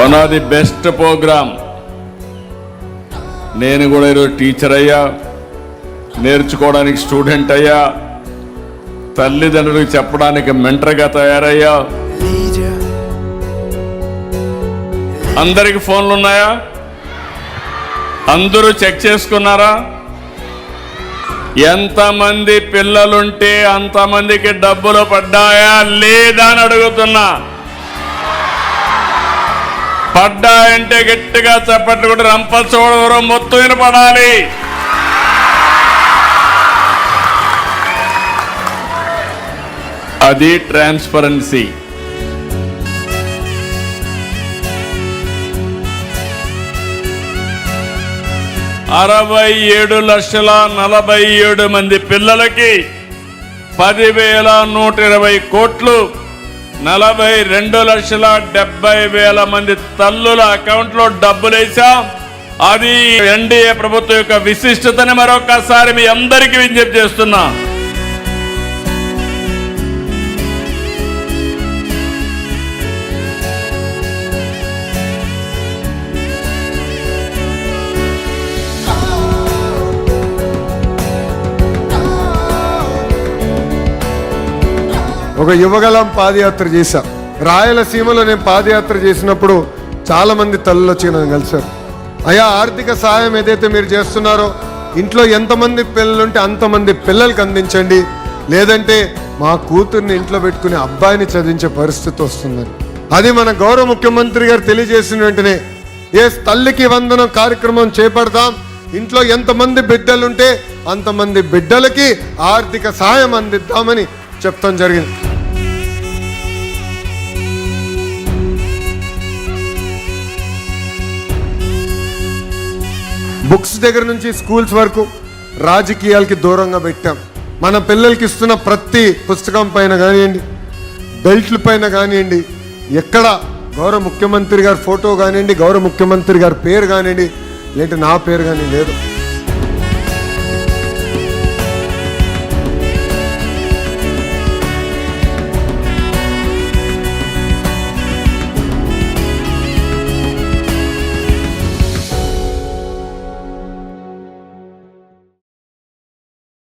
One of the best program. నేను కూడా ఈరోజు టీచర్ అయ్యా, నేర్చుకోవడానికి స్టూడెంట్ అయ్యా, తల్లిదండ్రులకు చెప్పడానికి మెంటర్గా తయారయ్యా. అందరికి ఫోన్లు ఉన్నాయా? అందరూ చెక్ చేసుకున్నారా? ఎంతమంది పిల్లలుంటే అంతమందికి డబ్బులు పడ్డాయా లేదా అని అడుగుతున్నా. పడ్డాయంటే గట్టిగా చప్పట్లు కూడా రంపచోడవరం మొత్తం వినపడాలి. అది ట్రాన్స్పరెన్సీ. $67,47,000 పిల్లలకి 10,120 కోట్లు, 42,70,000 తల్లుల అకౌంట్లో డబ్బులు వేశాం. అది ఎన్డీఏ ప్రభుత్వం యొక్క విశిష్టతని మరొకసారి మీ అందరికీ విజ్ఞప్తి చేస్తున్నా. ఒక యువగలం పాదయాత్ర చేశా. రాయలసీమలో నేను పాదయాత్ర చేసినప్పుడు చాలా మంది తల్లులు వచ్చి నన్ను కలిశారు. అయ్యా, ఆర్థిక సహాయం ఏదైతే మీరు చేస్తున్నారో ఇంట్లో ఎంతమంది పిల్లలుంటే అంతమంది పిల్లలకి అందించండి, లేదంటే మా కూతుర్ని ఇంట్లో పెట్టుకుని అబ్బాయిని చదివించే పరిస్థితి వస్తుందని. అది మన గౌరవ ముఖ్యమంత్రి గారు తెలియజేసిన వెంటనే తల్లికి వందనం కార్యక్రమం చేపడతాం. ఇంట్లో ఎంతమంది బిడ్డలుంటే అంతమంది బిడ్డలకి ఆర్థిక సహాయం అందిద్దామని చెప్తాం జరిగింది. బుక్స్ దగ్గర నుంచి స్కూల్స్ వరకు రాజకీయాలకి దూరంగా పెట్టాం. మన పిల్లలకి ఇస్తున్న ప్రతి పుస్తకం పైన కానివ్వండి, బెల్ట్ల పైన కానివ్వండి, ఎక్కడ గౌరవ ముఖ్యమంత్రి గారి ఫోటో కానివ్వండి, గౌరవ ముఖ్యమంత్రి గారి పేరు కానివ్వండి, లేదంటే నా పేరు కానీ లేదు.